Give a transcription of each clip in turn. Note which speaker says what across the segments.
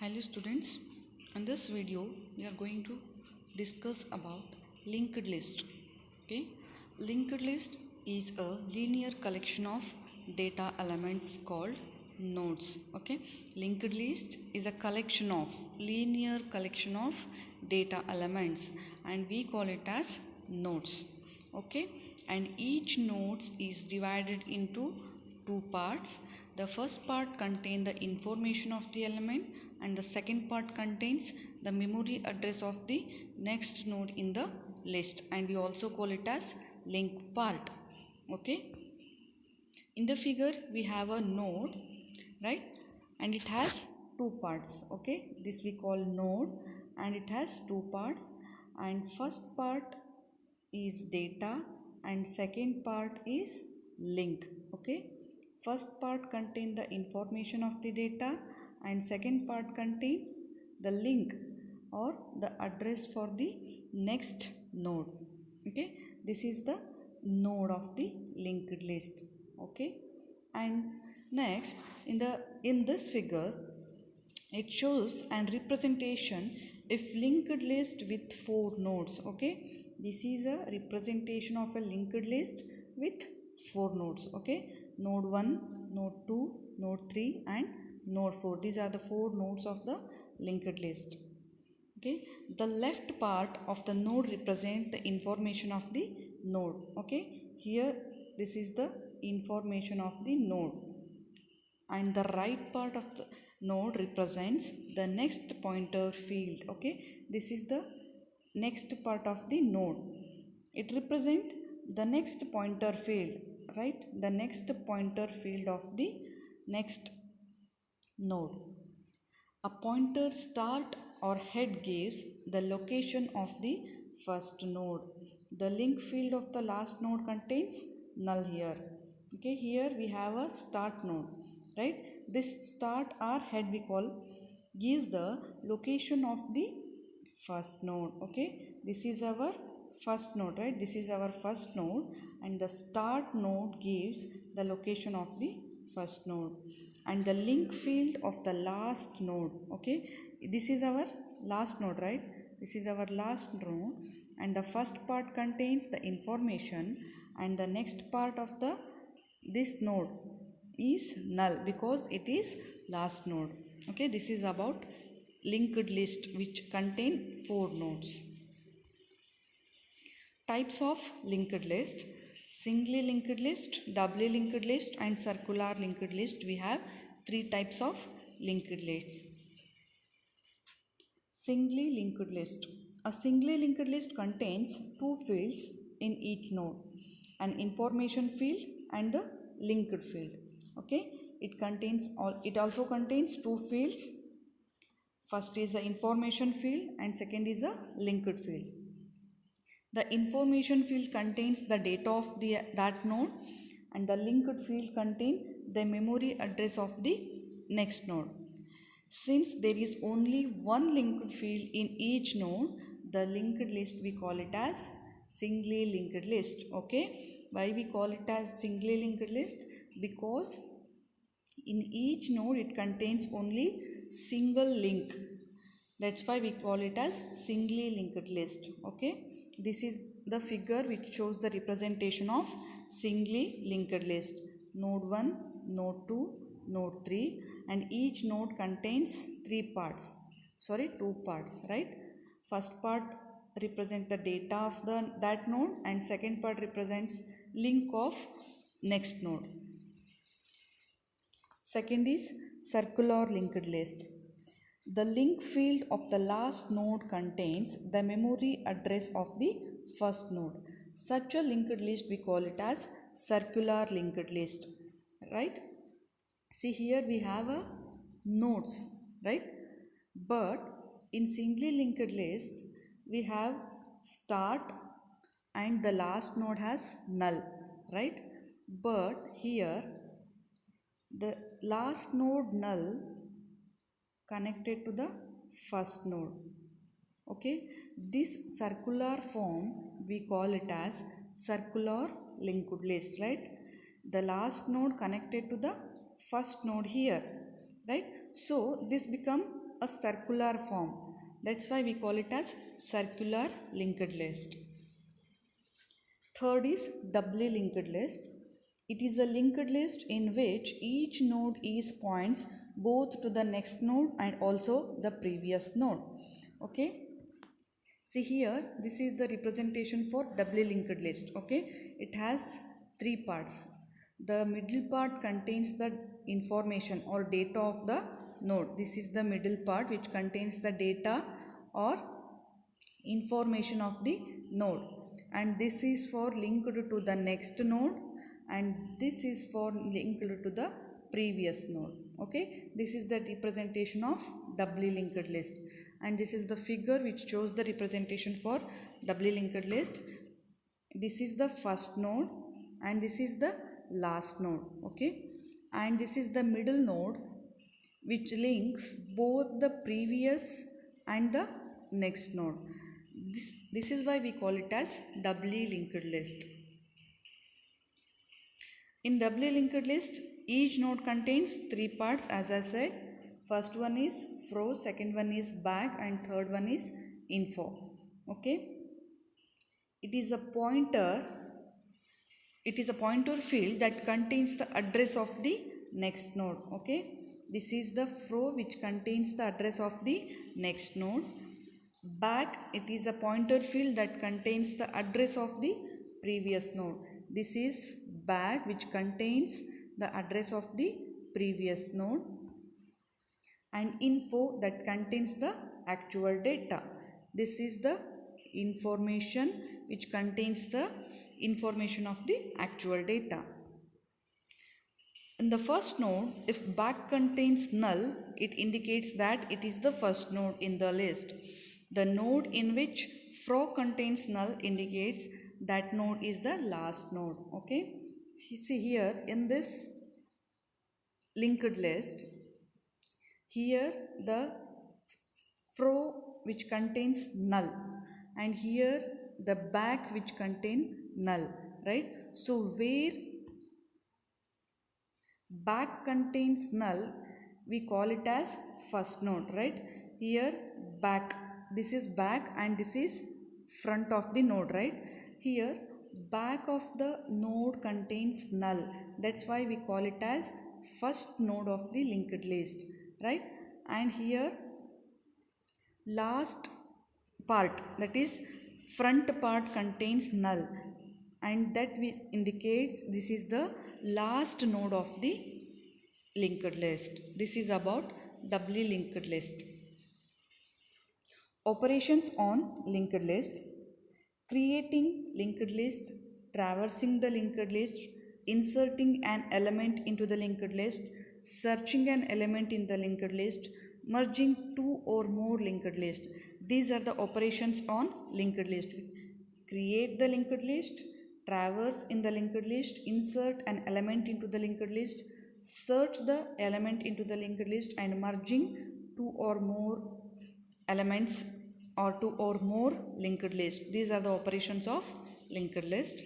Speaker 1: Hello students, in this video we are going to discuss about linked list. Okay, linked list is a linear collection of data elements called nodes. Okay, linked list is a collection of linear collection of data elements and we call it as nodes. Okay, and each node is divided into two parts. The first part contains the information of the element and the second part contains the memory address of the next node in the list, and we also call it as link part. Okay, in the figure we have a node, right, and it has two parts. Okay, this we call node and it has two parts, and first part is data and second part is link. Okay, first part contain the information of the data and second part contain the link or the address for the next node. Okay, this is the node of the linked list. Okay, and next in this figure it shows an representation if linked list with four nodes. Okay, this is a representation of a linked list with four nodes. Okay, node 1, node 2, node 3 and node 4. These are the four nodes of the linked list. Okay, the left part of the node represent the information of the node. Okay, here this is the information of the node, and the right part of the node represents the next pointer field. Okay, this is the next part of the node. It represents the next pointer field, right, the next pointer field of the next node. A pointer start or head gives the location of the first node. The link field of the last node contains null here. Okay, here we have a start node, right? This start or head we call gives the location of the first node. Okay, this is our first node, right? This is our first node and the start node gives the location of the first node, and the link field of the last node. Okay, this is our last node, right? This is our last node and the first part contains the information and the next part of the this node is null because it is last node. Okay, this is about linked list which contain four nodes. Types of linked list: singly linked list, doubly linked list and circular linked list. We have three types of linked lists. Singly linked list. A singly linked list contains two fields in each node, an information field and the linked field. Okay, it also contains two fields. First is the information field and second is a linked field. The information field contains the data of that node and the linked field contains the memory address of the next node. Since there is only one linked field in each node, the linked list we call it as singly linked list. Okay, why we call it as singly linked list? Because in each node it contains only single link. That's why we call it as singly linked list. Okay, this is the figure which shows the representation of singly linked list. Node 1, node 2, node 3, and each node contains two parts, right? First part represents the data of that node and second part represents link of next node. Second is circular linked list. The link field of the last node contains the memory address of the first node. Such a linked list we call it as circular linked list, right? See, here we have a nodes, right? But in singly linked list we have start and the last node has null, right? But here the last node null connected to the first node. Okay, this circular form we call it as circular linked list, right? The last node connected to the first node here, right? So this become a circular form. That's why we call it as circular linked list. Third is doubly linked list. It is a linked list in which each node is points both to the next node and also the previous node. Okay. See here, this is the representation for doubly linked list. Okay. It has three parts. The middle part contains the information or data of the node. This is the middle part which contains the data or information of the node, and this is for linked to the next node, and this is for linked to the previous node. Okay, this is the representation of doubly linked list, and this is the figure which shows the representation for doubly linked list. This is the first node and this is the last node. Okay, and this is the middle node which links both the previous and the next node. This is why we call it as doubly linked list. In doubly linked list, each node contains three parts, as I said. First one is fro, second one is back, and third one is info. Okay. It is a pointer field that contains the address of the next node. Okay. This is the fro which contains the address of the next node. Back, it is a pointer field that contains the address of the previous node. This is back which contains the address of the previous node, and info that contains the actual data. This is the information which contains the information of the actual data. In the first node, if back contains null, it indicates that it is the first node in the list. The node in which fro contains null indicates that node is the last node. Okay, see here in this linked list, here the fro which contains null, and here the back which contain null, right? So where back contains null, we call it as first node, right? Here back, this is back and this is front of the node, right? Here back of the node contains null, that's why we call it as first node of the linked list, right? And here last part, that is front part, contains null, and that indicates this is the last node of the linked list. This is about doubly linked list. Operations on linked list: creating linked list, traversing the linked list, inserting an element into the linked list, searching an element in the linked list, merging two or more linked lists. These are the operations on linked list. Create the linked list, traverse in the linked list, insert an element into the linked list, search the element into the linked list, and merging two or more elements or two or more linked lists. These are the operations of linked list.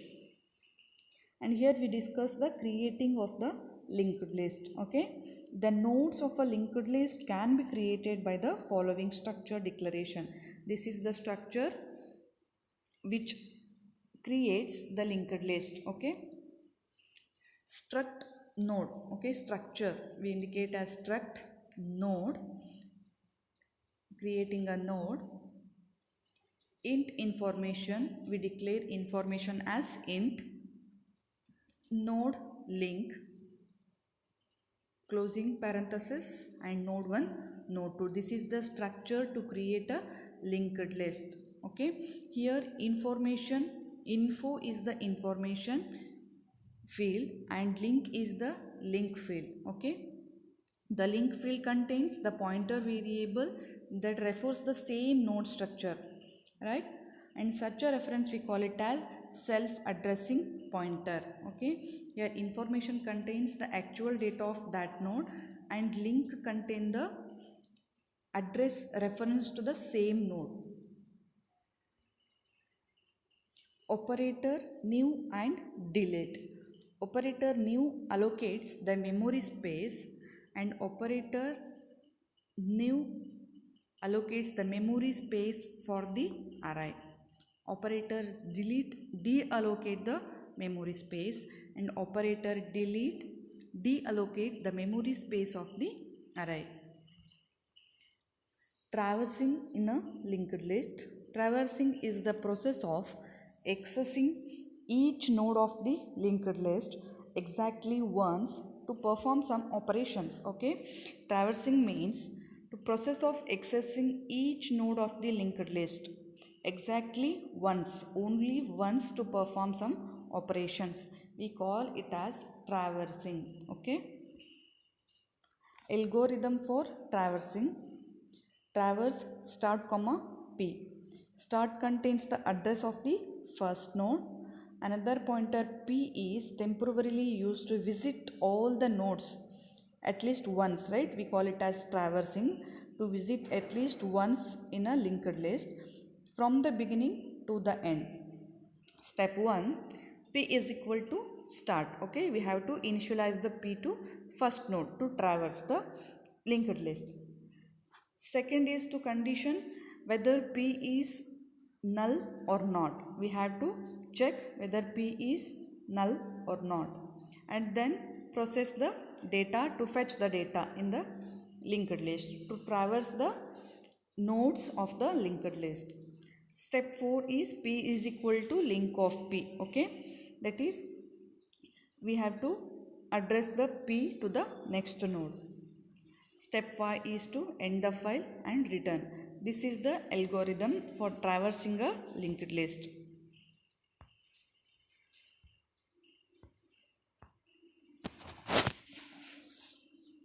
Speaker 1: And here we discuss the creating of the linked list. Okay, the nodes of a linked list can be created by the following structure declaration. This is the structure which creates the linked list. Okay, struct node. Okay, structure we indicate as struct node, creating a node. Int information, we declare information as int. Node link, closing parenthesis, and node 1, node 2. This is the structure to create a linked list. Okay, here information, info is the information field and link is the link field. Okay, the link field contains the pointer variable that refers the same node structure, right? And such a reference we call it as self-addressing pointer. Okay, here information contains the actual data of that node and link contain the address reference to the same node. Operator new and delete. Operator new allocates the memory space and operator new allocates the memory space for the array. Operators delete deallocate the memory space, and operator delete deallocate the memory space of the array. Traversing in a linked list. Traversing is the process of accessing each node of the linked list exactly once to perform some operations. Okay, traversing means the process of accessing each node of the linked list exactly once, only once, to perform some operations. We call it as traversing. Okay, algorithm for traversing. Traverse start comma p. Start contains the address of the first node. Another pointer p is temporarily used to visit all the nodes at least once, right? We call it as traversing, to visit at least once in a linked list from the beginning to the end. Step 1, p is equal to start. Okay, we have to initialize the p to first node to traverse the linked list. Second is to condition whether p is null or not. We have to check whether p is null or not, and then process the data to fetch the data in the linked list to traverse the nodes of the linked list. Step 4 is p is equal to link of p. Okay, that is, we have to address the p to the next node. Step 5 is to end the file and return. This is the algorithm for traversing a linked list.